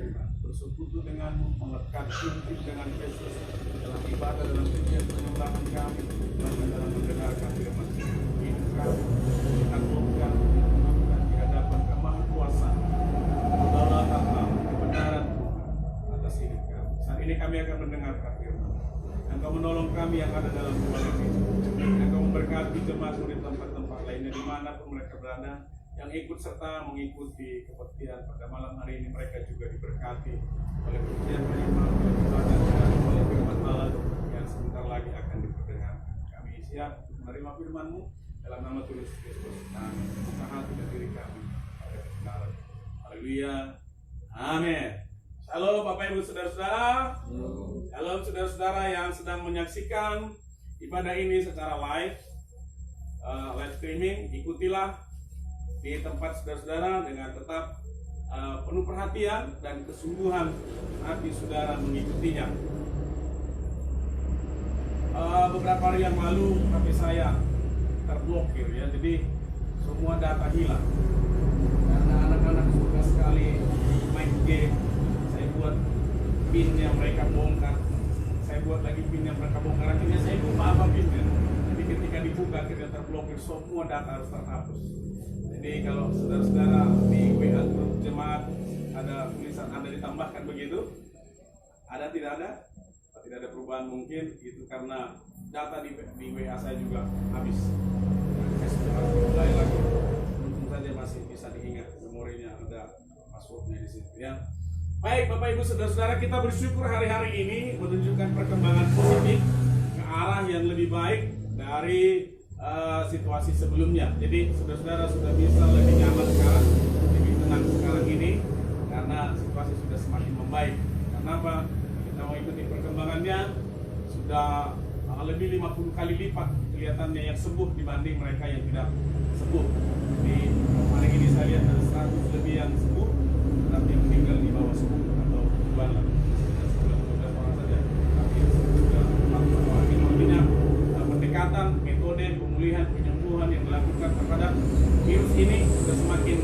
firman, bersekutu denganmu, melekat hidup dengan Yesus dalam ibadah, dalam kegiatan penyembahan kami, bahkan dalam mendengarkan firman. Hidup kami ditaklukkan, ditaklukkan di hadapan kemahakuasaan, kedaulatan Allah, kebenaran Tuhan atas hidup kami. Saat ini kami akan mendengarkan firman. Engkau menolong kami yang ada dalam ruang ini. Engkau memberkati jemaatmu di tempat-tempat lainnya dimanapun mereka berada. Yang ikut serta mengikuti kebaktian pada malam hari ini, mereka juga diberkati oleh pujian firman, oleh ibadah dan oleh firman Allah yang sebentar lagi akan diperdengarkan. Kami siap menerima firman-Mu dalam nama Tuhan Yesus Kristus. Kami buka hati dan diri kami pada kebenaran. Haleluya. Amin. Shalom Bapak Ibu Saudara-saudara. Shalom saudara-saudara yang sedang menyaksikan ibadah ini secara live streaming. Ikutilah di tempat saudara-saudara dengan tetap penuh perhatian dan kesungguhan hati saudara mengikutinya. Beberapa hari yang lalu HP saya terblokir ya, jadi semua data hilang karena anak-anak suka sekali main game. Saya buat pin yang mereka bongkar, saya buat lagi pin yang mereka bongkar, akhirnya saya lupa apa pinnya. Jadi ketika dibuka akhirnya terblokir, semua data harus terhapus. Jadi kalau saudara-saudara di WA grup jemaat ada tulisan Anda ditambahkan begitu, ada tidak ada? Tidak ada perubahan, mungkin itu karena data di WA saya juga habis. Saya sudah harus mulai lagi. Untung saja masih bisa diingat, memorinya ada passwordnya di situ ya. Baik Bapak Ibu Saudara-saudara, kita bersyukur hari-hari ini menunjukkan perkembangan positif ke arah yang lebih baik dari situasi sebelumnya. Jadi saudara-saudara sudah bisa lebih nyaman sekarang, lebih tenang sekarang ini karena situasi sudah semakin membaik. Kenapa? Kita mau ikuti perkembangannya, sudah lebih 50 kali lipat kelihatannya yang sembuh dibanding mereka yang tidak sembuh. Di hari ini saya lihat ada 100 lebih yang sembuh, tapi yang meninggal di bawah 10 atau 2 lah, 12 orang saja. Tapi yang sembuh sudah 40 orang. Ini artinya pendekatan, metode pemulihan, penyembuhan yang dilakukan terhadap virus ini sudah semakin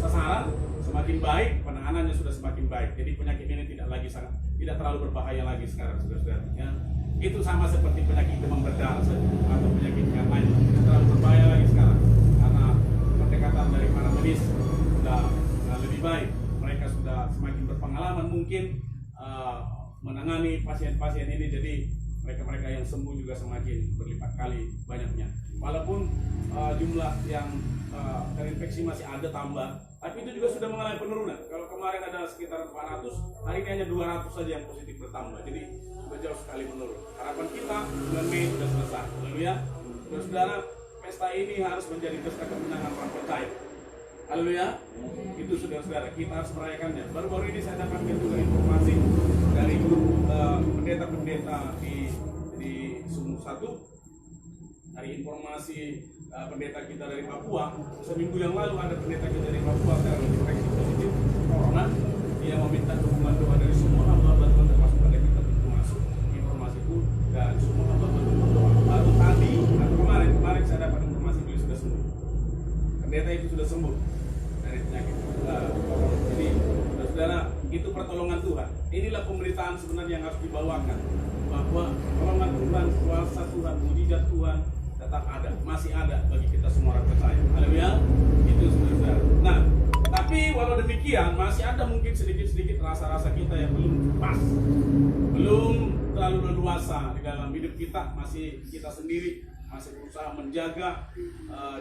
sasaran, semakin baik, penanganannya sudah semakin baik. Jadi penyakit ini tidak terlalu berbahaya lagi sekarang, saudara-saudara. Ya. Itu sama seperti penyakit demam berdarah atau penyakit yang lain, tidak terlalu berbahaya lagi sekarang karena pendekatan dari para medis sudah lebih baik. Mereka sudah semakin berpengalaman mungkin menangani pasien-pasien ini, jadi mereka-mereka yang sembuh juga semakin berlipat kali banyaknya. Walaupun jumlah yang terinfeksi masih ada tambah, tapi itu juga sudah mengalami penurunan. Kalau kemarin ada sekitar 400, hari ini hanya 200 saja yang positif bertambah. Jadi sudah jauh sekali menurun. Harapan kita bulan Mei sudah selesai. Haleluya. Saudara, pesta ini harus menjadi pesta kemenangan orang percaya. Haleluya. Itu saudara-saudara, kita harus merayakannya. Baru-baru ini saya dapatkan juga informasi dari grup pendeta-pendeta di Sumur 1. Dari informasi pendeta kita dari Papua, seminggu yang lalu ada pendeta kita dari Papua terinfeksi positif corona. Dia meminta dukungan doa dari semua hamba-hamba Tuhan, termasuk pada kita untuk masuk informasi itu, dan semua hamba-hamba Tuhan berdoa. Baru tadi atau kemarin saya dapat informasi dia sudah sembuh. Pendeta itu sudah sembuh dari penyakit corona. Jadi saudara, itu pertolongan Tuhan. Inilah pemberitaan sebenarnya yang harus dibawakan, bahwa pertolongan Tuhan, kuasa Tuhan, mujizat Tuhan tetap ada, masih ada bagi kita semua orang percaya. Haleluya. Itu saudara. Nah, tapi walau demikian masih ada mungkin sedikit-sedikit rasa-rasa kita yang belum pas, belum terlalu leluasa di dalam hidup kita. Masih kita sendiri masih berusaha menjaga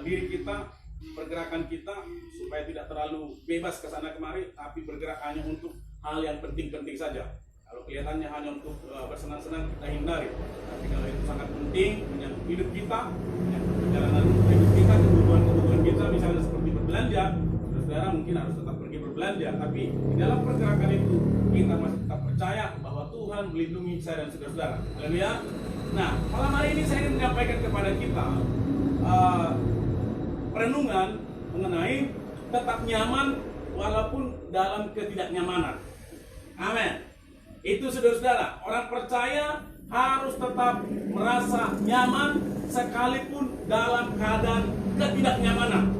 diri kita, pergerakan kita supaya tidak terlalu bebas ke sana kemari, tapi bergerak hanya untuk hal yang penting-penting saja. Kalau kelihatannya hanya untuk bersenang-senang, kita hindari. Tapi kalau itu sangat penting, menyangkut hidup kita, menyangkut perjalanan hidup kita, kebutuhan-kebutuhan kita, misalnya seperti berbelanja, saudara mungkin harus tetap pergi berbelanja. Tapi di dalam pergerakan itu, kita masih tetap percaya bahwa Tuhan melindungi saya dan saudara-saudara. Haleluya. Nah, malam hari ini saya ingin menyampaikan kepada kita perenungan mengenai tetap nyaman walaupun dalam ketidaknyamanan. Amin. Itu saudara-saudara, orang percaya harus tetap merasa nyaman sekalipun dalam keadaan ketidaknyamanan.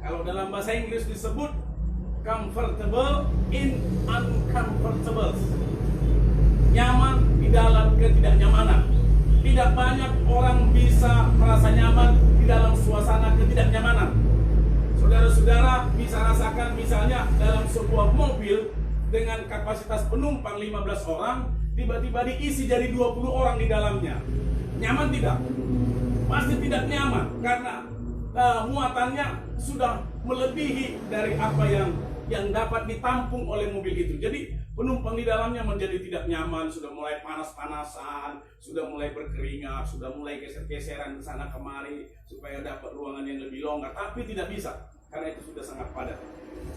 Kalau dalam bahasa Inggris disebut comfortable in uncomfortable. Nyaman di dalam ketidaknyamanan. Tidak banyak orang bisa merasa nyaman di dalam suasana ketidaknyamanan. Saudara-saudara bisa rasakan misalnya dalam sebuah mobil dengan kapasitas penumpang 15 orang, tiba-tiba diisi jadi 20 orang di dalamnya. Nyaman tidak? Pasti tidak nyaman karena muatannya sudah melebihi dari apa yang dapat ditampung oleh mobil itu. Jadi penumpang di dalamnya menjadi tidak nyaman, sudah mulai panas-panasan, sudah mulai berkeringat, sudah mulai geser-geseran ke sana kemari supaya dapat ruangan yang lebih longgar, tapi tidak bisa karena itu sudah sangat padat.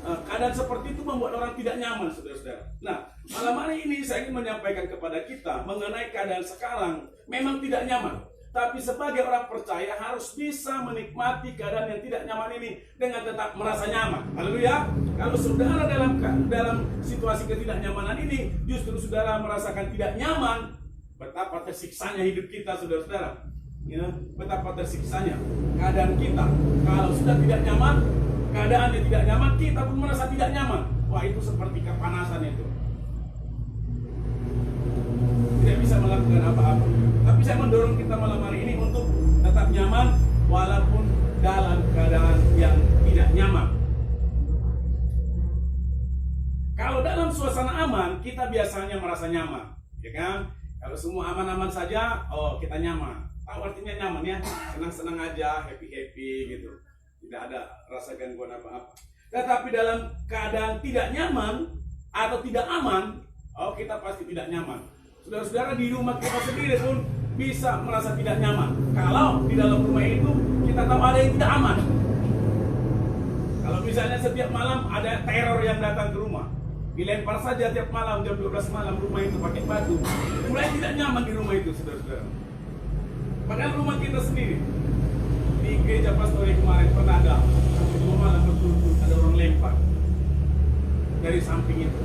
Keadaan seperti itu membuat orang tidak nyaman, saudara-saudara. Nah, malam hari ini saya ingin menyampaikan kepada kita mengenai keadaan sekarang memang tidak nyaman. Tapi sebagai orang percaya harus bisa menikmati keadaan yang tidak nyaman ini dengan tetap merasa nyaman. Haleluya. Kalau saudara dalam situasi ketidaknyamanan ini justru saudara merasakan tidak nyaman, betapa tersiksanya hidup kita, saudara-saudara. Ya, betapa tersiksanya keadaan kita. Kalau sudah tidak nyaman, keadaan yang tidak nyaman, kita pun merasa tidak nyaman. Wah, itu seperti kepanasan itu. Tidak bisa melakukan apa-apa. Tapi saya mendorong kita malam hari ini untuk tetap nyaman walaupun dalam keadaan yang tidak nyaman. Kalau dalam suasana aman, kita biasanya merasa nyaman, ya kan? Kalau semua aman-aman saja, oh kita nyaman. Tahu artinya nyaman ya, senang-senang aja, happy-happy gitu. Tidak ada rasa gangguan apa-apa. Tetapi dalam keadaan tidak nyaman atau tidak aman, oh kita pasti tidak nyaman. Saudara-saudara, di rumah kita sendiri pun bisa merasa tidak nyaman kalau di dalam rumah itu kita tahu ada yang tidak aman. Kalau misalnya setiap malam ada teror yang datang ke rumah, dilempar saja tiap malam jam 12 malam rumah itu pakai batu, mulai tidak nyaman di rumah itu, saudara-saudara. Padahal rumah kita sendiri di gereja Pastori kemarin pernah ada 2 malam betul-betul ada orang lempar dari samping itu.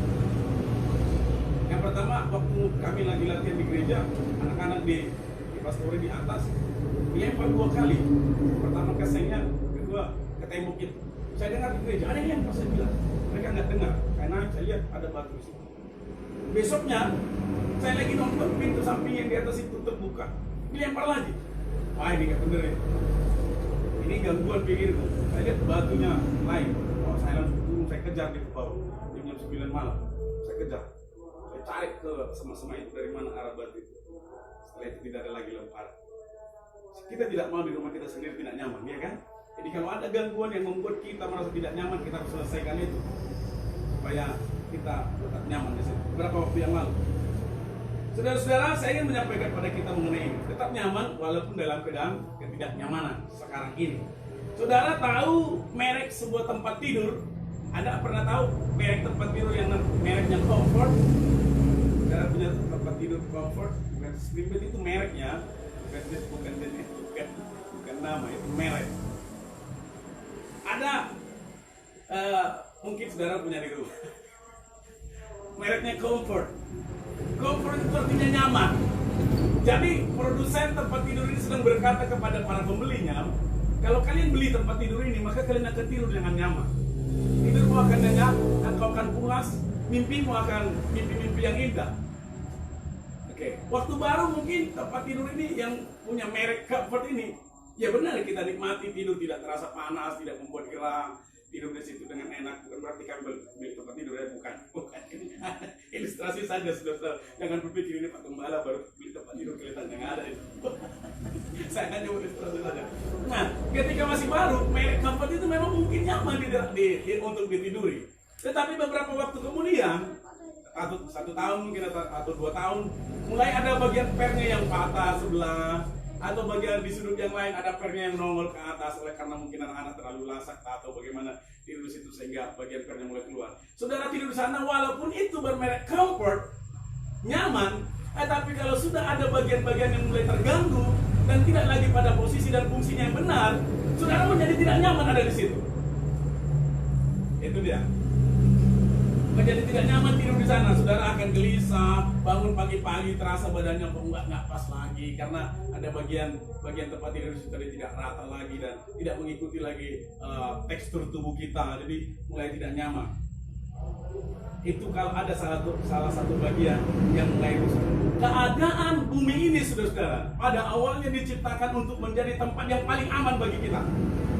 Yang pertama, waktu kami lagi latihan di gereja, anak-anak di Pastori di atas dilempar 2 kali. Pertama ke sengnya, kedua ke tembok itu. Saya dengar di gereja, ada yang lempar, saya bilang. Mereka nggak dengar, karena saya lihat ada batu di situ. Besoknya, saya lagi nonton pintu samping yang di atas itu terbuka. Dilempar lagi. Wah, ini nggak bener ya. Ini gangguan pikirku. Saya lihat batunya lain. Oh, saya langsung turun, saya kejar di bawah. Jam 9 malam, saya kejar. Saya cari ke sama-sama itu dari mana arah batu itu. Setelah itu tidak ada lagi lemparan. Kita tidak mau di rumah kita sendiri tidak nyaman, ya kan? Jadi kalau ada gangguan yang membuat kita merasa tidak nyaman, kita harus selesaikan itu supaya kita tetap nyaman di sini. Berapa waktu yang lalu, saudara-saudara, saya ingin menyampaikan pada kita mengenai ini. Tetap nyaman walaupun dalam keadaan ketidaknyamanan sekarang ini. Saudara tahu merek sebuah tempat tidur? Anda pernah tahu merek tempat tidur yang mereknya Comfort? Saudara punya tempat tidur Comfort? Bukan Sleep Bed, itu mereknya. Bukan nama, itu merek. Ada mungkin saudara punya di rumah. Mereknya Comfort. Comfort itu artinya nyaman. Jadi produsen tempat tidur ini sedang berkata kepada para pembelinya, kalau kalian beli tempat tidur ini, maka kalian akan tidur dengan nyaman. Tidurmu akan nyenyak, engkau akan puas, mimpimu akan mimpi-mimpi yang indah. Oke, waktu baru mungkin tempat tidur ini yang punya merek Comfort ini, ya benar kita nikmati tidur tidak terasa panas, tidak membuat gerah, tidur di situ dengan enak. Bukan berarti kami beli tempat tidur ya, bukan. Ilustrasi saja, saudara. Jangan berpikir ini Pak Gembala baru beli tempat tidur kelihatan yang ada itu. Saya hanya ilustrasi saja. Nah, ketika masih baru, merek Comfort itu memang mungkin nyaman untuk ditiduri. Tetapi beberapa waktu kemudian, atau 1 tahun mungkin atau 2 tahun, mulai ada bagian pernya yang patah sebelah, atau bagian di sudut yang lain ada pernya yang nongol ke atas oleh karena mungkin anak-anak terlalu lasak atau bagaimana tidur di situ sehingga bagian pernya mulai keluar. Saudara tidur di sana walaupun itu bermerek Comfort, nyaman, tapi kalau sudah ada bagian-bagian yang mulai terganggu dan tidak lagi pada posisi dan fungsinya yang benar, saudara menjadi tidak nyaman ada di situ. Itu dia. Menjadi tidak nyaman tidur di sana, saudara akan gelisah, bangun pagi-pagi terasa badannya nggak pas lagi karena ada bagian tempat tidur sudah tidak rata lagi dan tidak mengikuti lagi tekstur tubuh kita, jadi mulai tidak nyaman. Itu kalau ada salah satu bagian yang mulai rusak. Keadaan bumi ini, saudara-saudara, pada awalnya diciptakan untuk menjadi tempat yang paling aman bagi kita,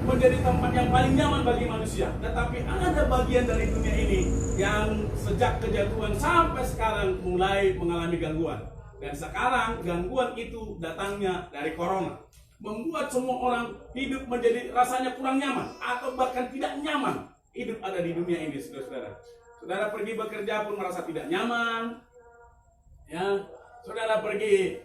menjadi tempat yang paling nyaman bagi manusia. Tetapi ada bagian dari dunia ini yang sejak kejatuhan sampai sekarang mulai mengalami gangguan. Dan sekarang gangguan itu datangnya dari corona, membuat semua orang hidup menjadi rasanya kurang nyaman atau bahkan tidak nyaman hidup ada di dunia ini, saudara-saudara. Saudara pergi bekerja pun merasa tidak nyaman, ya. Saudara pergi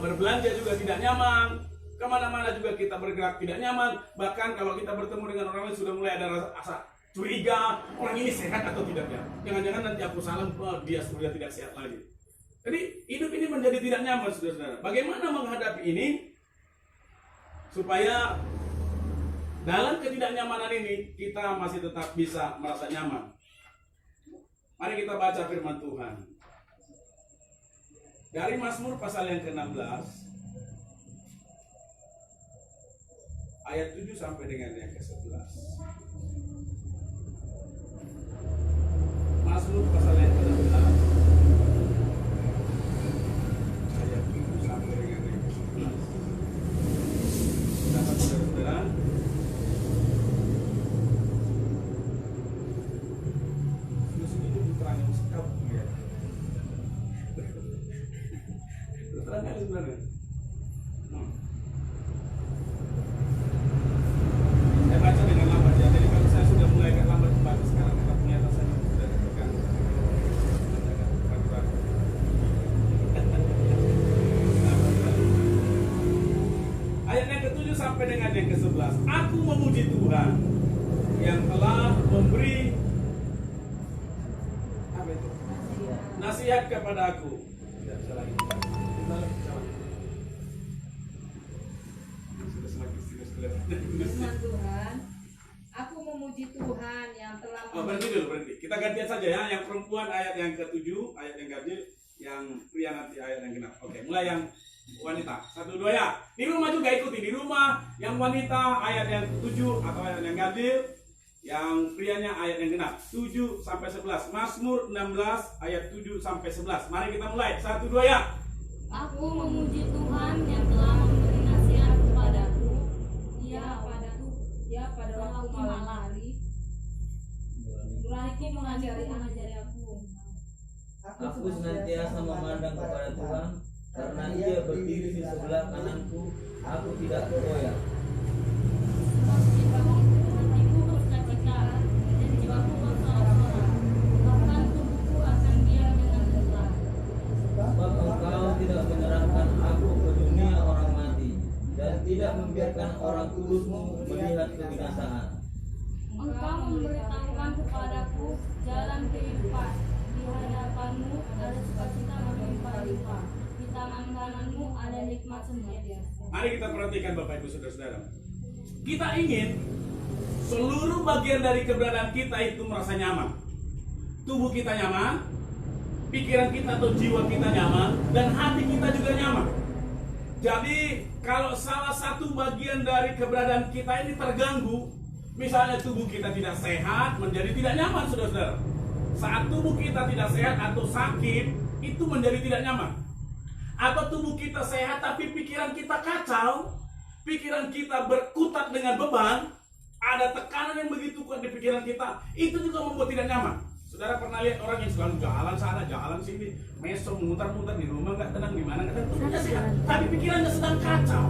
berbelanja juga tidak nyaman, kemana-mana juga kita bergerak tidak nyaman. Bahkan kalau kita bertemu dengan orang lain sudah mulai ada rasa curiga, orang ini sehat atau tidak ya. Jangan-jangan nanti aku salam, dia sudah tidak sehat lagi. Jadi hidup ini menjadi tidak nyaman, saudara-saudara. Bagaimana menghadapi ini supaya dalam ketidaknyamanan ini kita masih tetap bisa merasa nyaman? Mari kita baca firman Tuhan dari Mazmur pasal yang ke-16 ayat 7 sampai dengan yang ke-11. Mazmur pasal yang ke-16 ayat 7 sampai dengan yang ke-11. Dapat saudara-saudara? Sebenarnya. Saya baca dengan lambat ya. Jadi kalau saya sudah mulai agak lambat baca sekarang, kita punya rasanya sudah tekan. Ayat yang ke-7 sampai dengan yang ke-11. Aku memuji Tuhan yang telah memberi apa itu? Nasihat kepada aku. Tidak bisa lagi. Firman Tuhan, aku memuji Tuhan yang telah berhenti. Kita gantian saja ya. Yang perempuan ayat yang ke-7, ayat yang ganjil, yang pria nanti ayat yang genap. Oke, mulai yang wanita. 1, 2 ya. Di rumah juga ikuti. Di rumah yang wanita ayat yang ke-7 atau ayat yang ganjil, yang prianya ayat yang genap. 7 sampai 11. Mazmur 16 ayat 7 sampai 11. Mari kita mulai. 1, 2 ya. Aku memuji Tuhan yang telah memberi nasihat kepadaku. Ya pada waktu malam hari. Nuraniku mengajari aku. Aku senantiasa memandang kepada Tuhan, karena Ia berdiri di sebelah kananku. Aku tidak goyah. Sebab hatiku bersuka-cita dan jiwaku bersorak-sorak. Bahkan tubuhku akan diam dengan lelah. Sebab Engkau tidak menyerahkan aku ke dunia orang mati, dan tidak membiarkan orang kudus-Mu melihat kebinasaan. Engkau memberitahukan kepadaku jalan kehidupan. Di hadapan-Mu ada sukacita berlimpah-limpah. Di tangan kanan-Mu ada nikmat senantiasa. Mari kita perhatikan Bapak Ibu Saudara-saudara. Kita ingin seluruh bagian dari keberadaan kita itu merasa nyaman. Tubuh kita nyaman, pikiran kita atau jiwa kita nyaman, dan hati kita juga nyaman. Jadi kalau salah satu bagian dari keberadaan kita ini terganggu, misalnya tubuh kita tidak sehat, menjadi tidak nyaman, saudara-saudara. Saat tubuh kita tidak sehat atau sakit, itu menjadi tidak nyaman. Atau tubuh kita sehat tapi pikiran kita kacau, pikiran kita berkutat dengan beban, ada tekanan yang begitu kuat di pikiran kita, itu juga membuat tidak nyaman. Saudara pernah lihat orang yang selalu jalan sana, jalan sini, mesum, muter-muter di rumah nggak tenang, di mana nggak tenang, tubuhnya sehat, tapi pikirannya sedang kacau.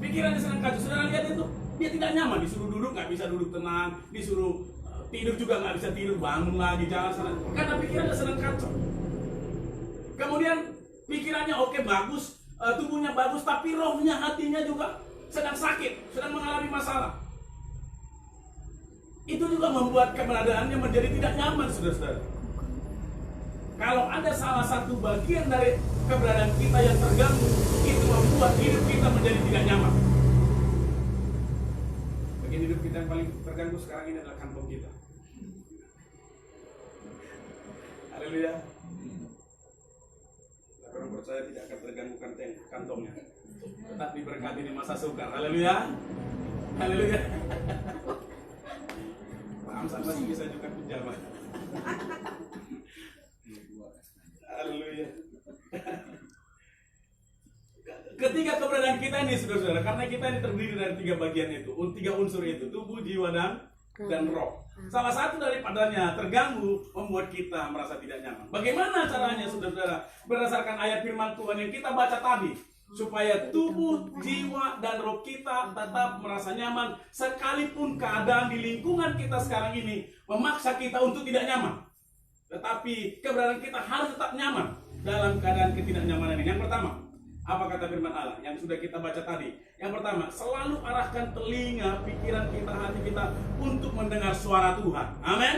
Pikirannya sedang kacau. Saudara lihat itu, dia tidak nyaman, disuruh duduk nggak bisa duduk tenang, disuruh tidur juga nggak bisa tidur, bangun lagi jalan sana, karena pikirannya sedang kacau. Kemudian pikirannya oke, bagus, tubuhnya bagus, tapi rohnya, hatinya juga sedang sakit, sedang mengalami masalah. Itu juga membuat keberadaannya menjadi tidak nyaman, saudara-saudara. Kalau ada salah satu bagian dari keberadaan kita yang terganggu, itu membuat hidup kita menjadi tidak nyaman. Bagian hidup kita yang paling terganggu sekarang ini adalah kantong kita. Haleluya. Orang percaya tidak akan terganggu kantongnya, tetap diberkati di masa sukar. Haleluya. Haleluya. Amsal masih bisa juga pinjaman. Haleluya. Ketiga keberadaan kita ini, saudara-saudara, karena kita ini terdiri dari 3 bagian itu, 3 unsur itu, tubuh, jiwa, dan roh. Salah satu daripadanya terganggu membuat kita merasa tidak nyaman. Bagaimana caranya, saudara-saudara? Berdasarkan ayat firman Tuhan yang kita baca tadi, supaya tubuh, jiwa, dan roh kita tetap merasa nyaman, sekalipun keadaan di lingkungan kita sekarang ini memaksa kita untuk tidak nyaman. Tetapi keberadaan kita harus tetap nyaman dalam keadaan ketidaknyamanan ini. Yang pertama, apa kata firman Allah yang sudah kita baca tadi? Yang pertama, selalu arahkan telinga, pikiran kita, hati kita untuk mendengar suara Tuhan. Amin.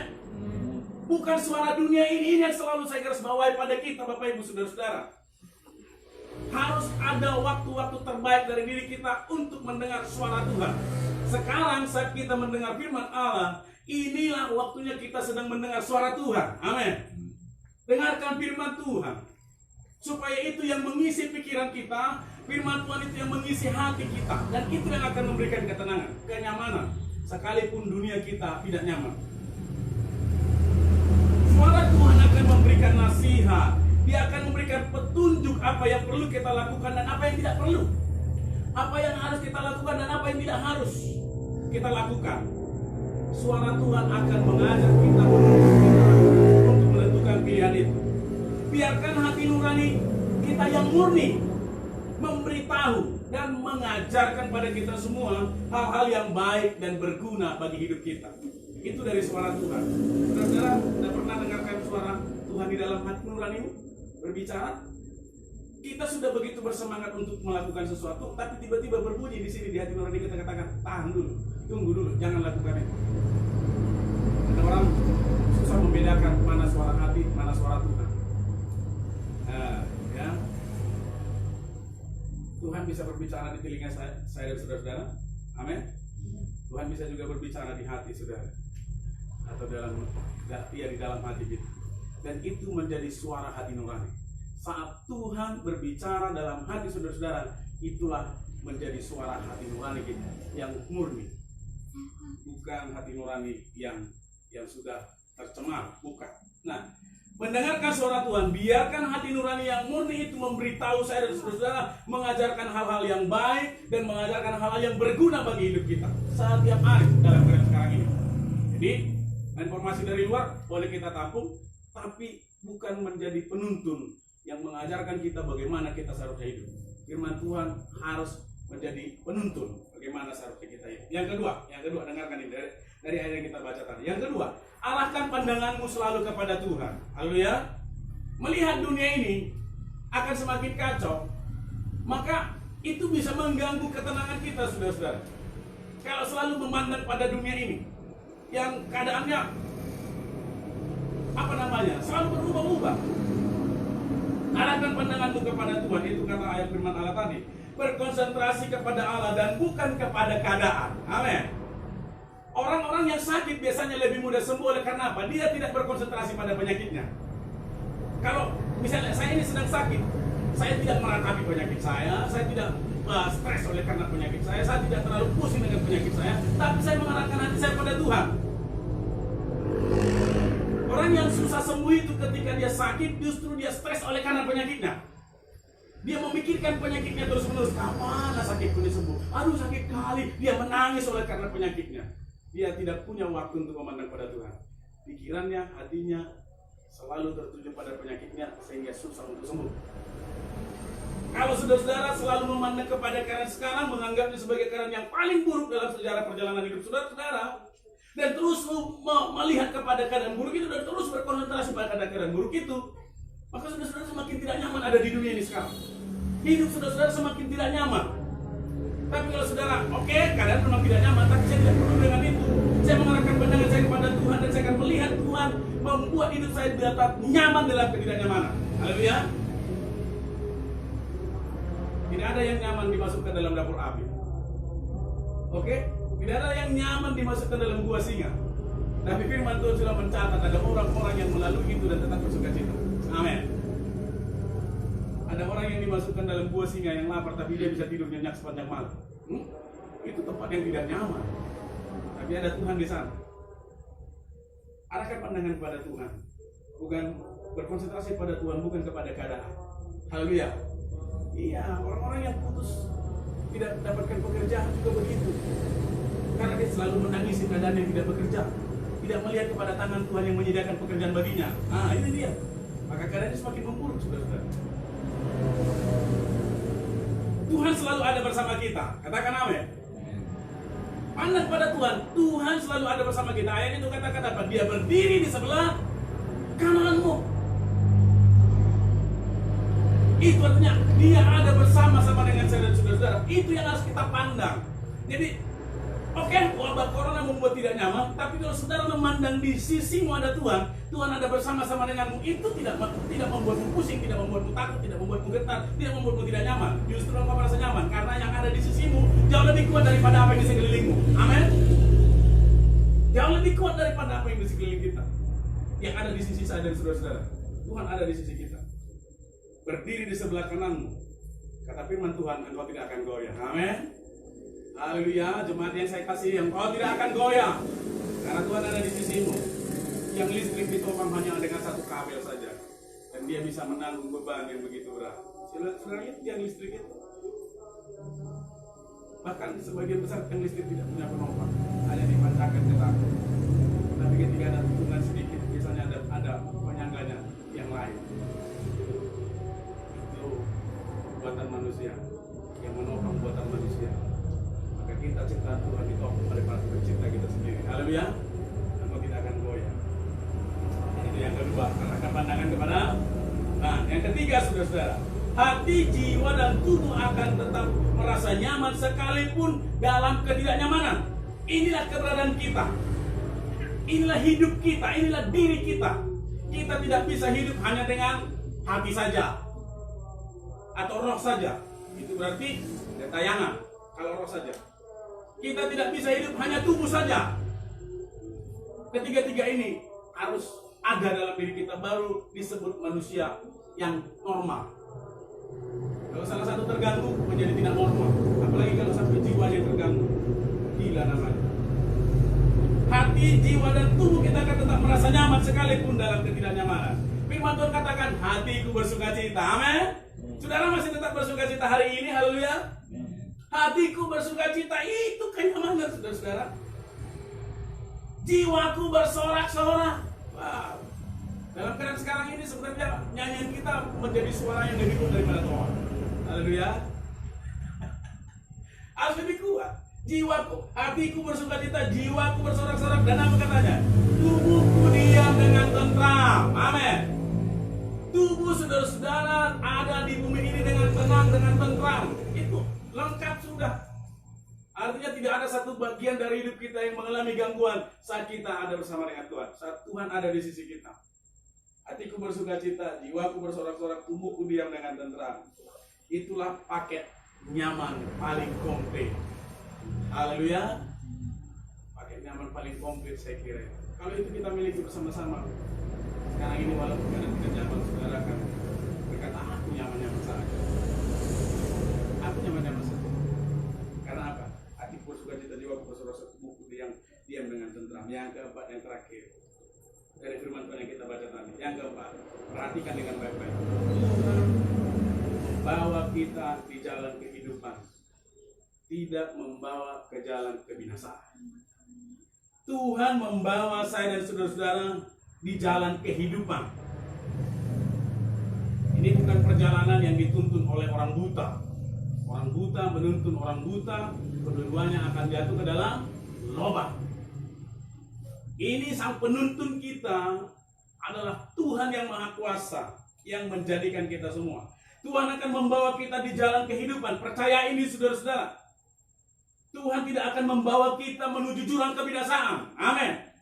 Bukan suara dunia ini yang selalu saya garis bawahi pada kita, Bapak Ibu Saudara-saudara. Harus ada waktu-waktu terbaik dari diri kita untuk mendengar suara Tuhan. Sekarang saat kita mendengar firman Allah, inilah waktunya kita sedang mendengar suara Tuhan. Amin. Dengarkan firman Tuhan, supaya itu yang mengisi pikiran kita, firman Tuhan itu yang mengisi hati kita, dan itu yang akan memberikan ketenangan, kenyamanan, sekalipun dunia kita tidak nyaman. Suara Tuhan akan memberikan nasihat, Dia akan memberikan petunjuk apa yang perlu kita lakukan dan apa yang tidak perlu, apa yang harus kita lakukan dan apa yang tidak harus kita lakukan. Suara Tuhan akan mengajak kita untuk menentukan pilihan itu. Biarkan hati nurani kita yang murni memberitahu dan mengajarkan pada kita semua hal-hal yang baik dan berguna bagi hidup kita. Itu dari suara Tuhan. Saudara, sudah pernah dengarkan suara Tuhan di dalam hati nuranimu berbicara? Kita sudah begitu bersemangat untuk melakukan sesuatu, tapi tiba-tiba berbunyi di sini di hati nurani kita katakan, tahan dulu, tunggu dulu, jangan lakukan itu. Ada orang susah membedakan mana suara hati, mana suara Tuhan. Ya. Tuhan bisa berbicara di telinga saya dan saudara-saudara. Amin. Tuhan bisa juga berbicara di hati saudara, atau di dalam hati kita. Dan itu menjadi suara hati nurani. Saat Tuhan berbicara dalam hati saudara-saudara, itulah menjadi suara hati nurani kita yang murni. Bukan hati nurani yang sudah tercemar, bukan. Nah, mendengarkan suara Tuhan, biarkan hati nurani yang murni itu memberitahu saya dan saudara, mengajarkan hal-hal yang baik dan mengajarkan hal-hal yang berguna bagi hidup kita setiap hari dalam keadaan sekarang ini. Jadi, informasi dari luar boleh kita tampung, tapi bukan menjadi penuntun yang mengajarkan kita bagaimana kita seharusnya hidup. Firman Tuhan harus menjadi penuntun bagaimana seharusnya kita hidup. Yang kedua, dengarkan ini dari ayat yang kita baca tadi. Yang kedua, arahkan pandanganmu selalu kepada Tuhan. Haleluya. Melihat dunia ini akan semakin kacau, maka itu bisa mengganggu ketenangan kita, saudara-saudara. Kalau selalu memandang pada dunia ini, yang keadaannya selalu berubah-ubah. Arahkan pandanganmu kepada Tuhan, itu kata ayat firman Allah tadi. Berkonsentrasi kepada Allah dan bukan kepada keadaan. Amin. Orang-orang yang sakit biasanya lebih mudah sembuh oleh karena apa? Dia tidak berkonsentrasi pada penyakitnya. Kalau misalnya saya ini sedang sakit, saya tidak meratapi penyakit saya tidak stres oleh karena penyakit saya tidak terlalu pusing dengan penyakit saya, tapi saya mengarahkan hati saya pada Tuhan. Orang yang susah sembuh itu ketika dia sakit, justru dia stres oleh karena penyakitnya. Dia memikirkan penyakitnya terus-menerus. Kapan sakitku ini sembuh? Aduh sakit kali. Dia menangis oleh karena penyakitnya. Dia tidak punya waktu untuk memandang pada Tuhan. Pikirannya, hatinya selalu tertuju pada penyakitnya sehingga susah untuk sembuh. Kalau saudara-saudara selalu memandang kepada keadaan sekarang, menganggapnya sebagai keadaan yang paling buruk dalam sejarah perjalanan hidup saudara-saudara, dan terus melihat kepada keadaan buruk itu dan terus berkonsentrasi pada keadaan buruk itu, maka saudara-saudara semakin tidak nyaman ada di dunia ini sekarang. Hidup saudara-saudara semakin tidak nyaman. Tapi kalau saudara, oke, keadaan memang tidak nyaman, tapi saya tidak perlu dengan itu. Saya mengarahkan pandangan saya kepada Tuhan dan saya akan melihat Tuhan membuat hidup saya tetap nyaman dalam ketidaknyamanan. Haleluya. Tidak ada yang nyaman dimasukkan dalam dapur api. Oke? Tidak ada yang nyaman dimasukkan dalam gua singa. Tapi firman Tuhan sudah mencatat ada orang-orang yang melalui itu dan tetap bersukacita. Amin. Ada orang yang dimasukkan dalam gua singa yang lapar tapi dia bisa tidur nyenyak sepanjang malam. Itu tempat yang tidak nyaman. Tapi ada Tuhan di sana. Arahkan pandangan kepada Tuhan. Bukan berkonsentrasi pada Tuhan, bukan kepada keadaan. Haleluya. Iya, orang-orang yang putus tidak mendapatkan pekerjaan juga begitu. Karena dia selalu menangisi keadaan yang tidak bekerja, tidak melihat kepada tangan Tuhan yang menyediakan pekerjaan baginya. Ini dia. Maka keadaannya semakin memburuk, saudara-saudara. Tuhan selalu ada bersama kita. Katakan amin. Pandang pada Tuhan. Tuhan selalu ada bersama kita. Ayat itu katakan apa? Dia berdiri di sebelah kananmu. Itu artinya dia ada bersama-sama dengan saya dan saudara-saudara. Itu yang harus kita pandang. Jadi, oke, wabah corona membuat tidak nyaman, tapi kalau saudara memandang di sisimu ada Tuhan, Tuhan ada bersama-sama denganmu, itu tidak membuatmu pusing, tidak membuatmu takut, tidak membuatmu getar, tidak membuatmu tidak nyaman. Justru engkau merasa nyaman, karena yang ada di sisimu jauh lebih kuat daripada apa yang di sekelilingmu. Amin. Jauh lebih kuat daripada apa yang di sekeliling kita. Yang ada di sisi saya dan saudara-saudara. Tuhan ada di sisi kita. Berdiri di sebelah kananmu. Kata firman Tuhan, engkau tidak akan goyah. Amin. Haleluya, jemaat yang saya kasih, engkau tidak akan goyah. Karena Tuhan ada di sisimu. Yang listrik ditopang hanya dengan satu kabel saja. Dan dia bisa menanggung beban yang begitu berat. Saudara lihat yang listrik itu. Bahkan sebagian besar yang listrik tidak punya penopang. Hanya dipancarkan ke tangan. Tapi ketika ada tikungan sedikit, biasanya ada penyangganya yang lain. Itu buatan manusia. Yang menopang buatan manusia. Maka kita ciptaan Tuhan ditopang oleh para pencipta kita sendiri. Haleluya. Engkau tidak akan goyah. Itu yang kedua, arahkan pandangan kepada. Nah, yang ketiga, saudara-saudara, hati, jiwa, dan tubuh akan tetap merasa nyaman sekalipun dalam ketidaknyamanan. Inilah keberadaan kita. Inilah hidup kita, inilah diri kita. Kita tidak bisa hidup hanya dengan hati saja atau roh saja. Itu berarti tayangan kalau roh saja. Kita tidak bisa hidup hanya tubuh saja. Ketiga-tiga ini harus ada dalam diri kita, baru disebut manusia yang normal. Kalau salah satu terganggu, menjadi tidak normal. Apalagi kalau sampai jiwanya terganggu, gila namanya. Hati, jiwa, dan tubuh kita akan tetap merasa nyaman sekalipun dalam ketidaknyamanan. Firman Tuhan katakan, hatiku bersuka cita. Amin. Saudara masih tetap bersuka cita hari ini, haleluya. Hatiku bersuka cita, itu kenyamanan, saudara-saudara. Jiwaku bersorak-sorak. Wow. Dalam keadaan sekarang ini sebenarnya nyanyian kita menjadi suara yang lebih kuat daripada Tuhan. Haleluya. Harus lebih kuat. Jiwaku, hatiku bersuka cita, jiwaku bersorak-sorak, dan apa katanya? Tubuhku diam dengan tentram. Amin. Tubuh saudara-saudara ada di bumi ini dengan tenang, dengan tentram. Itu lengkap sudah. Artinya tidak ada satu bagian dari hidup kita yang mengalami gangguan saat kita ada bersama dengan Tuhan. Saat Tuhan ada di sisi kita. Hatiku bersuka cita, jiwaku bersorak-sorak, tubuhku diam dengan tentram. Itulah paket nyaman paling komplit. Haleluya. Paket nyaman paling komplit saya kira. Kalau itu kita miliki bersama-sama. Sekarang ini walaupun kadang tidak nyaman, saudara akan berkata, aku nyaman-nyaman saja. Aku nyaman-nyaman saja. Karena apa? Hatiku bersuka cita, jiwaku bersorak-sorak, tubuhku diam dengan tentram. Yang keempat, yang terakhir, dari firman Tuhan yang kita baca tadi. Yang keempat, perhatikan dengan baik-baik. Tuhan membawa kita di jalan kehidupan, tidak membawa ke jalan kebinasaan. Tuhan membawa saya dan saudara-saudara di jalan kehidupan. Ini bukan perjalanan yang dituntun oleh orang buta. Orang buta menuntun orang buta, kedua-duanya akan jatuh ke dalam lubang. Ini sang penuntun kita adalah Tuhan yang Maha Kuasa, yang menjadikan kita semua. Tuhan akan membawa kita di jalan kehidupan. Percaya ini, saudara-saudara. Tuhan tidak akan membawa kita menuju jurang kebinasaan. Amin.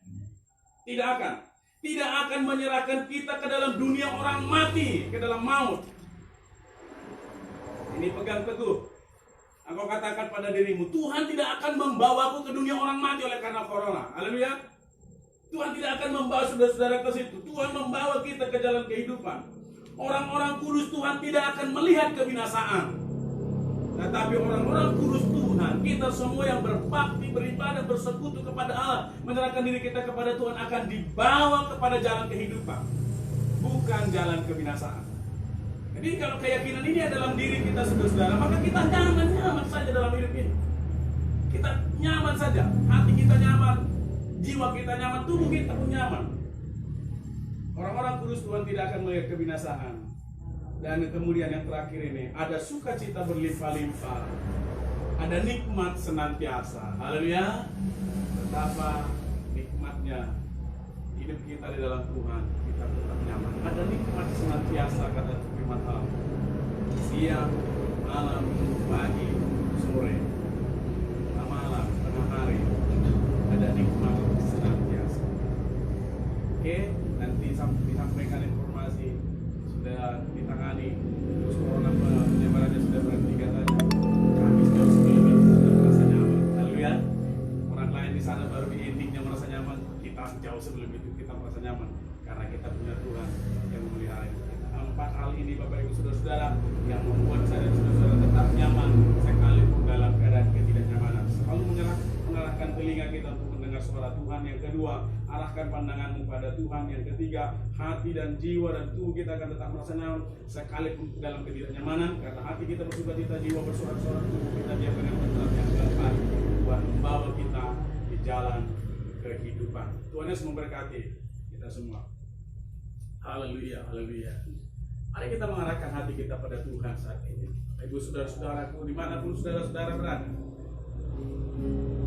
Tidak akan. Tidak akan menyerahkan kita ke dalam dunia orang mati, ke dalam maut. Ini pegang teguh. Engkau katakan pada dirimu, Tuhan tidak akan membawaku ke dunia orang mati oleh karena corona. Haleluya. Tuhan tidak akan membawa saudara-saudara ke situ. Tuhan membawa kita ke jalan kehidupan. Orang-orang kudus Tuhan tidak akan melihat kebinasaan. Tetapi orang-orang kudus Tuhan Tuhan. Kita semua yang berbakti, beribadah, bersekutu kepada Allah, menyerahkan diri kita kepada Tuhan, akan dibawa kepada jalan kehidupan, bukan jalan kebinasaan. Jadi kalau keyakinan ini ada dalam diri kita, saudara-saudara, maka kita nyaman saja dalam hidup ini. Kita nyaman saja, hati kita nyaman, jiwa kita nyaman, tubuh kita pun nyaman. Orang-orang kudus Tuhan tidak akan melihat kebinasaan. Dan kemudian yang terakhir ini, ada sukacita berlimpah-limpah, ada nikmat senantiasa. Haleluya. Betapa nikmatnya hidup kita di dalam Tuhan, kita tetap nyaman. Ada nikmat senantiasa, kata firman Allah. Siang, malam, pagi, sore, malam, tengah hari, ada nikmat senantiasa. Oke, nanti disampaikan informasi sudah ditangani, terus corona penyebarannya sudah berhenti katanya. Kami jauh sebelum itu sudah merasa nyaman. Haleluya. Orang lain di sana baru di endingnya merasa nyaman, kita jauh sebelum itu kita merasa nyaman karena kita punya Tuhan yang memelihara kita. 4 hal ini Bapak Ibu Saudara-saudara yang membuat saya dan saudara tetap nyaman sekalipun dalam keadaan ketidaknyamanan. Selalu mengarahkan telinga kita untuk mendengar suara Tuhan. Yang kedua, arahkan pandanganmu pada Tuhan. Yang ketiga, hati dan jiwa dan tubuh kita akan tetap merasa nyaman sekalipun dalam ketidaknyamanan, karena hati kita bersukacita, jiwa bersorak-sorak, tubuh kita diam dengan tenang. Yang keempat, Tuhan membawa kita di jalan kehidupan. Tuhan Yesus memberkati kita semua. Haleluya, haleluya. Mari kita mengarahkan hati kita pada Tuhan saat ini. Ibu saudara-saudaraku, dimanapun saudara-saudara berada,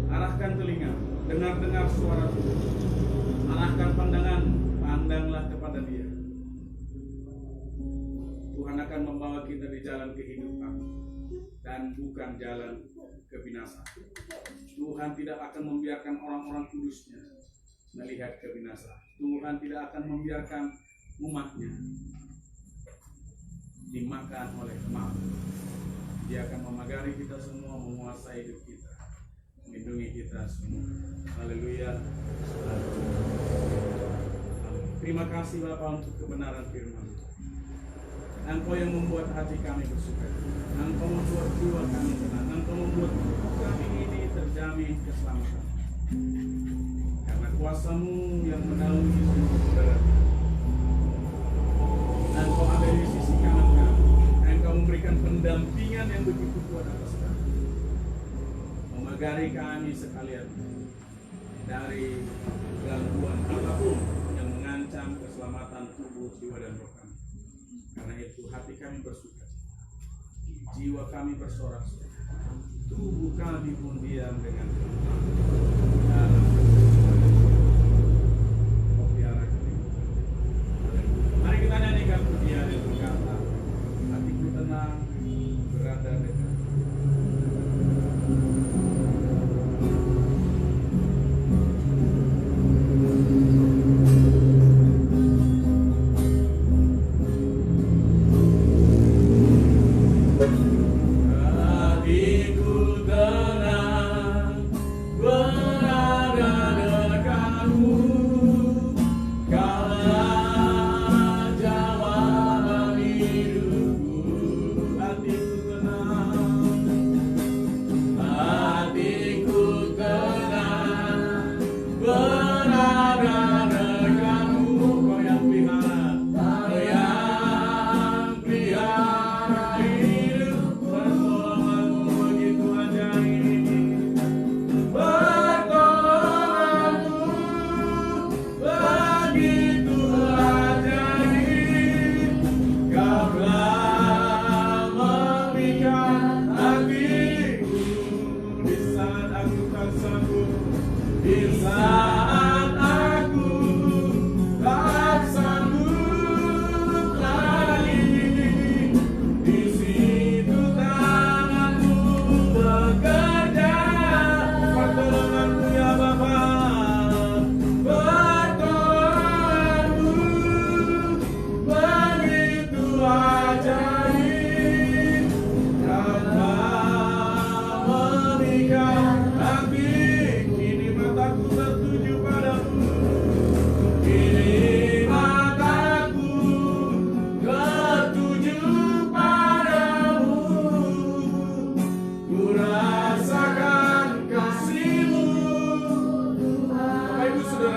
arahkan telinga, dengar suara Tuhan. Arahkan pandangan, pandanglah kepada Dia. Tuhan akan membawa kita di jalan kehidupan dan bukan jalan kebinasaan. Tuhan tidak akan membiarkan orang-orang kudusnya melihat kebinasaan. Tuhan tidak akan membiarkan umatnya dimakan oleh kematian. Dia akan memagari kita semua, menguasai hidup kita, melindungi kita semua. Haleluya. Terima kasih Bapa untuk kebenaran firman. Engkau yang membuat hati kami bersuka, Engkau membuat jiwa kami tenang, Engkau membuat kami ini terjamin keselamatan. Karena kuasa-Mu yang menaungi semua saudara. Engkau ada di sisi kanan kami. Engkau memberikan pendampingan yang begitu kuat atas kami, memagari kami sekalian dari gangguan apapun yang mengancam keselamatan tubuh, jiwa, dan roh kami. Karena itu hati kami bersuka, jiwa kami bersorak-sorai, tubuh kami pun diam dengan tenang. Mari kita nyanyikan pujian yang berkata, hatiku tenang, berada dekat. Hatiku tenang, berada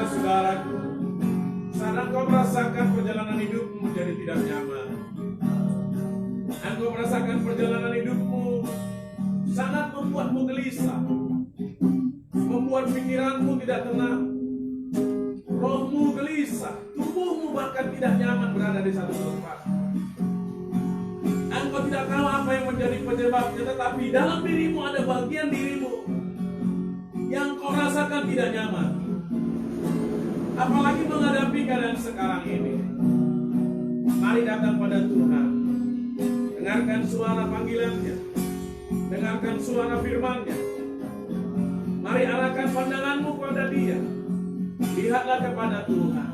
saudaraku, saat engkau merasakan perjalanan hidupmu menjadi tidak nyaman, engkau merasakan perjalanan hidupmu sangat membuatmu gelisah, membuat pikiranmu tidak tenang, rohmu gelisah, tubuhmu bahkan tidak nyaman berada di satu tempat. Engkau tidak tahu apa yang menjadi penyebabnya, tetapi dalam dirimu ada bagian dirimu yang kau rasakan tidak nyaman. Apalagi menghadapi keadaan sekarang ini. Mari datang pada Tuhan. Dengarkan suara panggilannya. Dengarkan suara firman-Nya. Mari arahkan pandanganmu kepada Dia. Lihatlah kepada Tuhan.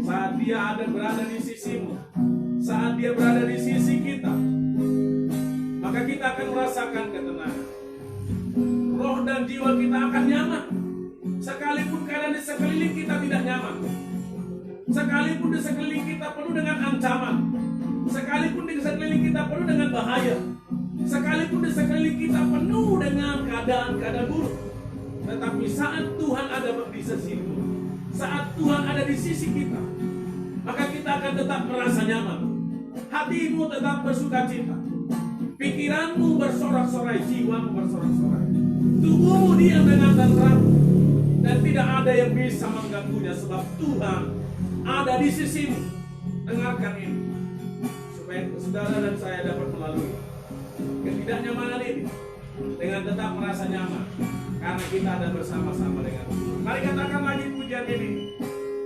Saat Dia ada berada di sisimu, saat Dia berada di sisi kita, maka kita akan merasakan ketenangan. Roh dan jiwa kita akan nyaman. Sekalipun keadaan di sekeliling kita tidak nyaman, sekalipun di sekeliling kita penuh dengan ancaman, sekalipun di sekeliling kita penuh dengan bahaya, sekalipun di sekeliling kita penuh dengan keadaan-keadaan buruk, tetapi saat Tuhan ada di sisimu, saat Tuhan ada di sisi kita, maka kita akan tetap merasa nyaman. Hatimu tetap bersukacita, pikiranmu bersorak-sorai, jiwamu bersorak-sorai, tubuhmu diam dengan tenteram, dan tidak ada yang bisa mengganggunya sebab Tuhan ada di sisimu. Dengarkan ini supaya saudara dan saya dapat melalui ketidaknyamanan ini dengan tetap merasa nyaman, karena kita ada bersama-sama dengan Tuhan. Mari katakan lagi pujian ini.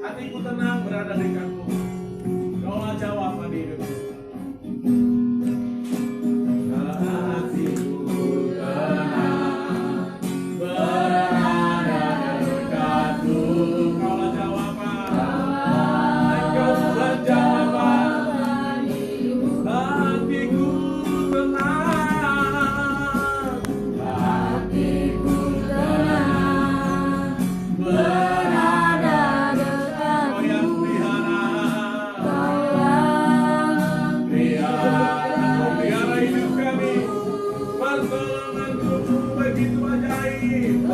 Hatiku tenang berada di dekatmu, Kaulah jawaban hidupku. Begitu ajaib,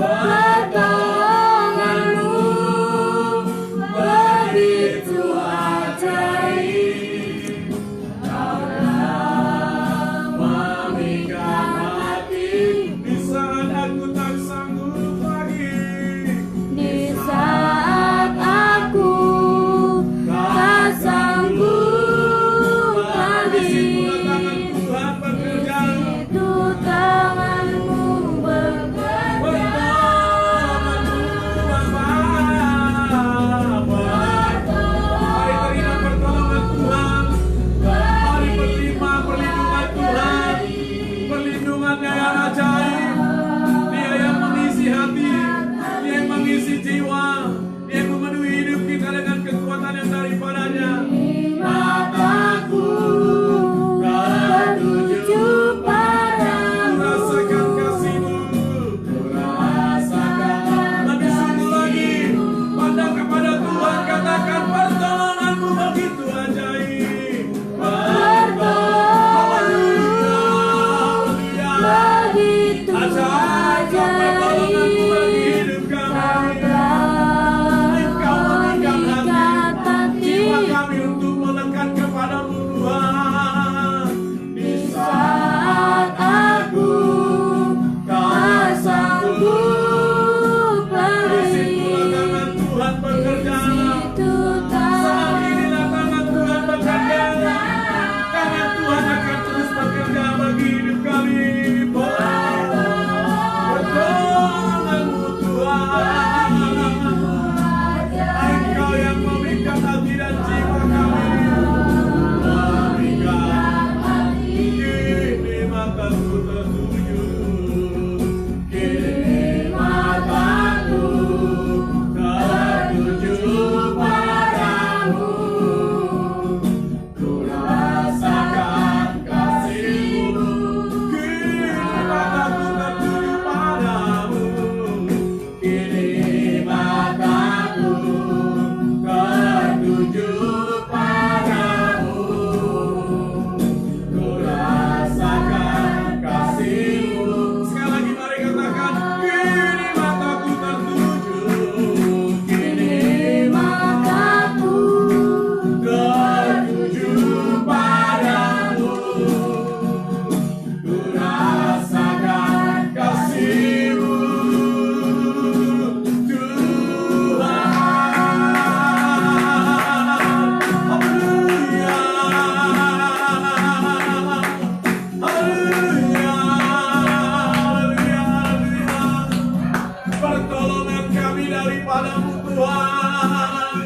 padamu Tuhan.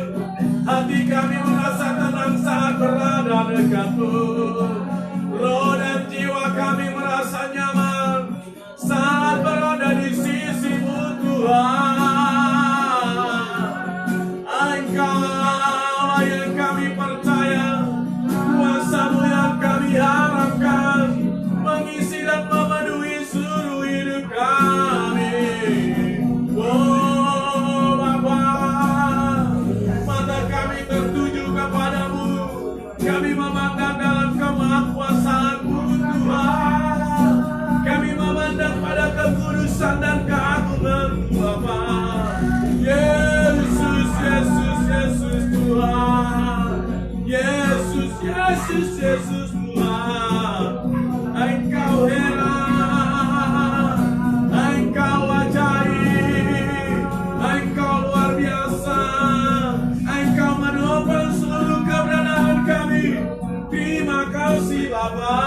Hati kami merasa tenang saat berada dekat-Mu. Roh dan jiwa kami merasa nyaman saat berada di sisi-Mu Tuhan. Engkau yang kami percaya, kuasa-Mu yang kami harapkan, mengisi dan memenuhi seluruh hidup kami. Oh Bapa, mata kami tertuju kepadamu, kami memandang dalam kemahakuasaan-Mu Tuhan. Kami memandang pada kekudusan dan keagungan-Mu Bapa. Yesus, Yesus, Yesus Tuhan. Yesus, Yesus, Yesus Tuhan. Engkau heran, Engkau ajaib, Engkau luar biasa, Engkau menopang seluruh keberadaan kami. Terima kasih Bapa,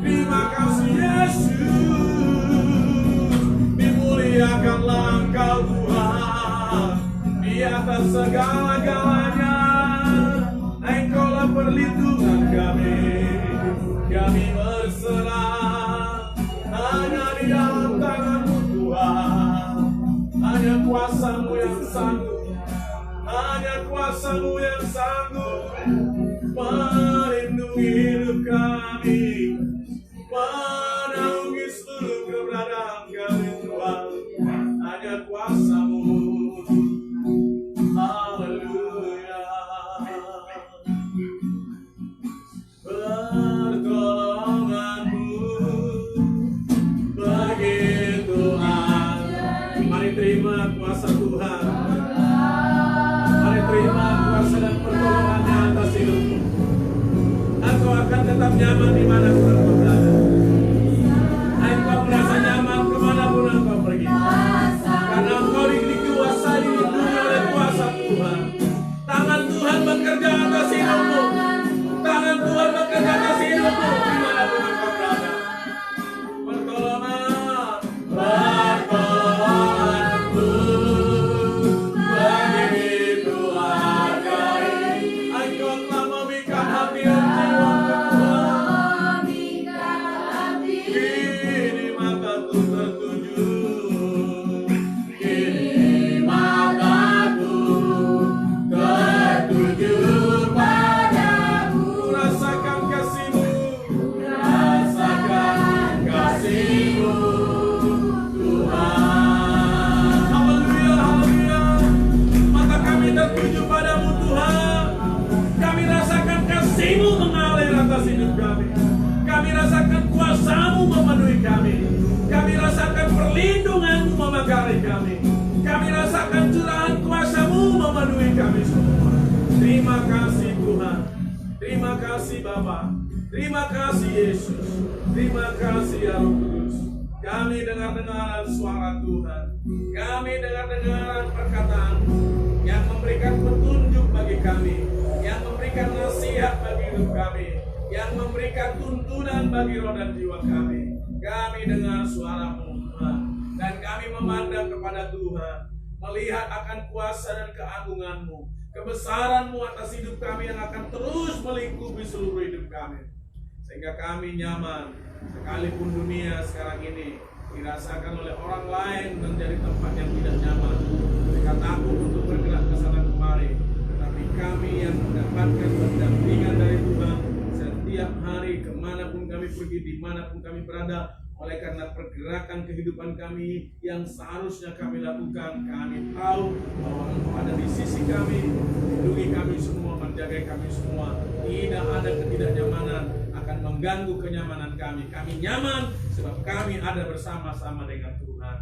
terima kasih Yesus. Dimuliakanlah Engkau Tuhan di atas segala-galanya. Engkaulah perlindungan kami. Kami berserah hanya di dalam tangan-Mu Tuhan. Hanya kuasa-Mu yang sanggup, hanya kuasa-Mu yang sanggup melindungi hidup kami, menaungi seluruh keberadaan kami Tuhan. Hanya kuasa-Mu. Haleluya. Pertolongan-Mu begitu ada. Mari terima kuasa Tuhan. Mari terima kuasa dan pertolongan-Nya atas hidupmu. Engkau akan tetap nyaman di mana pun engkau berada. Engkau merasa nyaman kemanapun engkau pergi. Karena engkau dikuasai oleh kuasa Tuhan. Tangan Tuhan bekerja atas hidupmu. Tangan Tuhan bekerja atas hidupmu dimanapun engkau berada. Pertolongan, pertolongan-Mu begitu ajaib. Engkau telah memikat hati dan jiwaku Tuhan. Kini mataku tertuju, kini mataku tertuju padamu. Rasakan kasih-Mu, rasakan kasih-Mu Tuhan. Haleluya, haleluya. Mata kami tertuju padamu Tuhan. Kami rasakan kasih-Mu mengalir atas hidup kami. Kami rasakan kuasa-Mu memenuhi kami. Kami rasakan perlindungan-Mu memagari kami. Kami rasakan curahan kuasa-Mu memenuhi kami semua. Terima kasih Tuhan. Terima kasih Bapa. Terima kasih Yesus. Terima kasih ya Roh Kudus. Kami dengar-dengaran suara Tuhan. Kami dengar-dengaran perkataan-Mu yang memberikan petunjuk bagi kami, yang memberikan nasihat bagi hidup kami, yang memberikan tuntunan bagi roh dan jiwa kami. Kami dengar suara-Mu Tuhan, dan kami memandang kepada Tuhan, melihat akan kuasa dan keagungan-Mu, kebesaran-Mu atas hidup kami yang akan terus melingkupi seluruh hidup kami, sehingga kami nyaman sekalipun dunia sekarang ini dirasakan oleh orang lain menjadi tempat yang tidak nyaman. Mereka takut untuk bergerak ke sana kemari, tetapi kami yang mendapatkan pendampingan dari Tuhan setiap hari kemanapun kami pergi, dimanapun kami berada. Oleh karena pergerakan kehidupan kami yang seharusnya kami lakukan, kami tahu bahwa Engkau ada di sisi kami, melindungi kami semua, menjaga kami semua. Tidak ada ketidaknyamanan akan mengganggu kenyamanan kami. Kami nyaman sebab kami ada bersama-sama dengan Tuhan.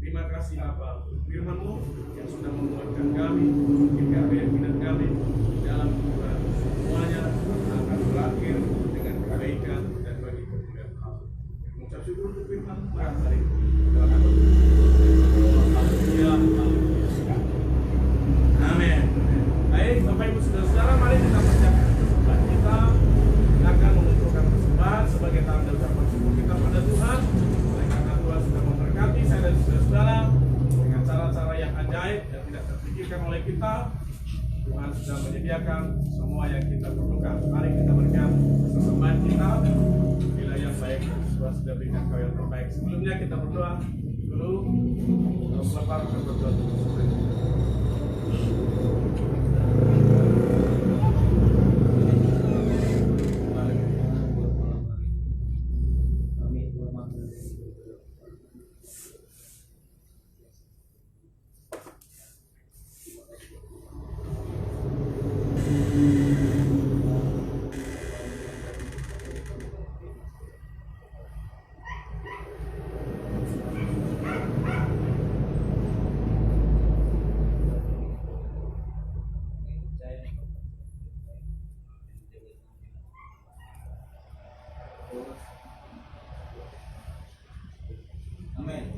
Terima kasih Bapa untuk firman-Mu yang sudah menguatkan kami, hingga keyakinan kami di dalam Tuhan. Semuanya akan berakhir dengan kebaikan dan bagi kemuliaan Allah. Mengucap syukur untuk firman-Mu hari ini. Amin. Baik, Bapak Ibu Saudara-saudara, mari kita persiapkan persembahan kita. Kita akan mengumpulkan persembahan sebagai tanda ucapan syukur kita pada Tuhan. Oleh karena Tuhan sudah memberkati saya dan saudara-saudara dengan cara-cara yang ajaib yang tidak terpikirkan oleh kita. Tuhan sudah menyediakan semua yang kita perlukan. Mari kita berikan sesembahan kita. Bila yang baik, Tuhan sudah berikan kau yang terbaik. Sebelumnya kita berdoa dulu. Terus lepas kita berdoa dulu.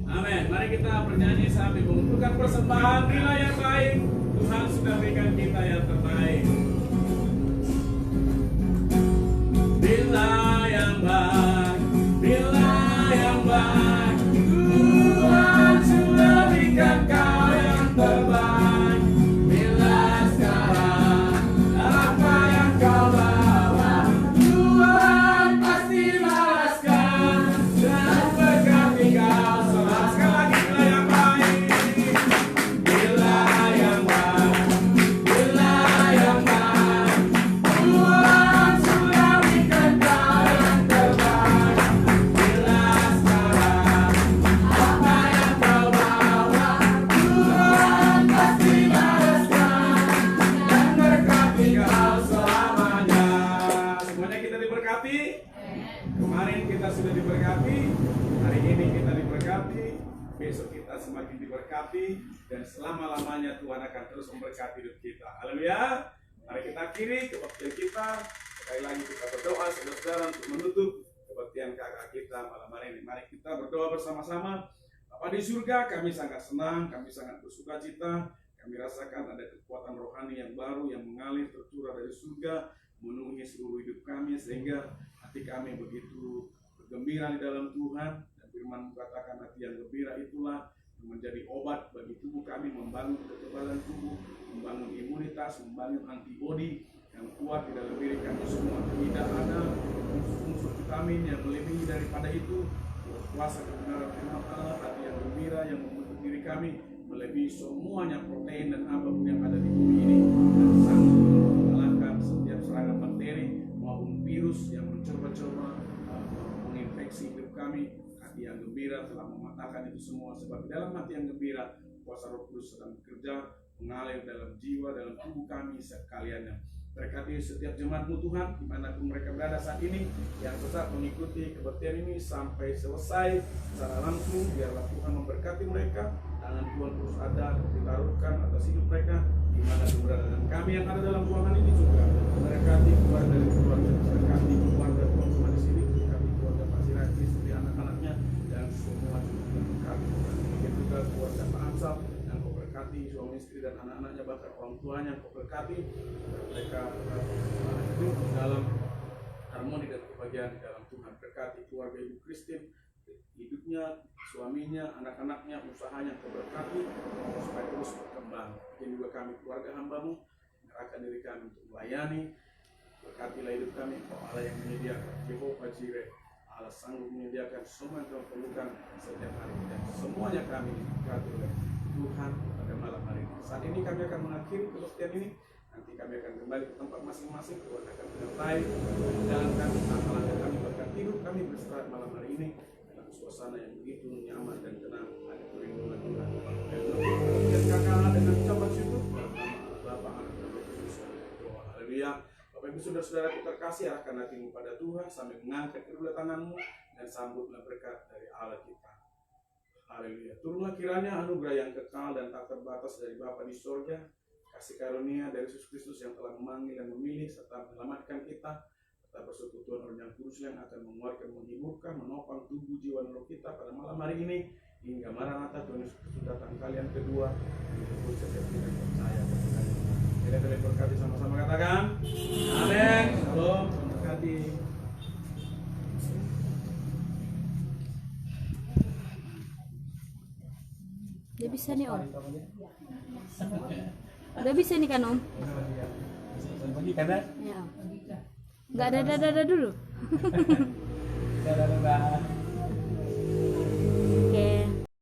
Amin. Mari kita bernyanyi sambil mengumpulkan persembahan. Bila yang baik, Tuhan sudah berikan kita yang terbaik. Bila yang baik, bila yang baik, Tuhan sudah berikan kau yang terbaik. Bila sekarang apa yang kau bawa, Tuhan pasti balaskan dan berkati kau. Kemarin kita sudah diberkati, hari ini kita diberkati, besok kita semakin diberkati, dan selama-lamanya Tuhan akan terus memberkati hidup kita. Haleluya. Mari kita akhiri kebaktian kita. Sekali lagi kita berdoa saudara-saudara untuk menutup kebaktian kakak kita malam hari ini. Mari kita berdoa bersama-sama. Bapa di surga, kami sangat senang, kami sangat bersuka cita. Kami rasakan ada kekuatan rohani yang baru yang mengalir tercurah dari surga, memenuhi seluruh hidup kami, sehingga hati kami begitu bergembira di dalam Tuhan. Dan firman mengatakan hati yang gembira itulah yang menjadi obat bagi tubuh kami, membangun kekebalan tubuh, membangun imunitas, membangun antibodi yang kuat di dalam diri kami semua. Tidak ada unsur vitamin yang melebihi daripada itu. Kuasa kebenaran firman Allah, hati yang gembira yang membentuk diri kami melebihi semuanya protein dan apapun yang ada di bumi ini, dan sanggup mengalahkan setiap serangan bakteri maupun virus yang mencoba-coba menginfeksi hidup kami. Hati yang gembira telah mematahkan itu semua, sebab dalam hati yang gembira kuasa Roh Kudus sedang bekerja mengalir dalam jiwa, dalam tubuh kami sekaliannya. Berkati setiap jemaat-Mu Tuhan, dimanapun mereka berada saat ini, yang tetap mengikuti kebaktian ini sampai selesai secara langsung. Biarlah Tuhan memberkati mereka, tangan Tuhan terus ada ditaruhkan atas hidup mereka dimanapun berada. Dan kami yang ada dalam ruangan ini juga berkati keluarga dari keluarga, berkati keluarga Tuhan semua di sini, berkati keluarga Pak Siraki, istri anak-anaknya, dan semua juga berkati. Begitu juga keluarga Pak Ansal, yang Kau berkati suami istri dan anak-anaknya, bahkan orang tuanya Kau berkati. Mereka hidup dalam harmoni dan kebahagiaan di dalam Tuhan. Berkati keluarga Ibu Christine, hidupnya, suaminya, anak-anaknya, usahanya Kau berkati supaya terus berkembang. Dan juga kami keluarga hamba-Mu menyerahkan diri kami untuk melayani. Berkatilah hidup kami, Kau Allah yang menyediakan, Jehovah Jireh, Allah sanggup menyediakan semua yang Kau perlukan setiap hari, dan semuanya kami diberkati oleh Tuhan pada malam hari ini. Saat ini kami akan mengakhiri kebaktian ini. Nanti kami akan kembali ke tempat masing-masing. Tuhan akan menyertai dan menjalankan langkah kami, bahkan hidup kami beristirahat malam hari ini dalam suasana yang begitu nyaman dan tenang. Ada perlindungan Tuhan. Dan kakak dengan ucapan syukur dalam nama Allah Bapa, Anak dan Roh Kudus. Haleluya. Bapak Ibu saudara-saudara terkasih, arahkan hatimu pada Tuhan sambil mengangkat kedua tanganmu dan sambutlah berkat dari Allah kita. Haleluya. Turunlah kiranya anugerah yang kekal dan tak terbatas dari Bapa di surga, kasih karunia dari Yesus Kristus yang telah memanggil dan memilih serta menyelamatkan kita, serta persekutuan Roh yang Kudus yang akan menguatkan, menghiburkan, menopang tubuh, jiwa, dan roh kita pada malam hari ini hingga Maranatha Tuhan Yesus Kristus datang kalian kedua. Menjemput setiap kita percaya. Kita boleh berkati sama-sama, katakan amin. Shalom, berkati. Udah bisa nih Om. Udah bisa nih kan Om? Bagi kan dah? Ya Om. Nggak ada dada dulu. Dadah.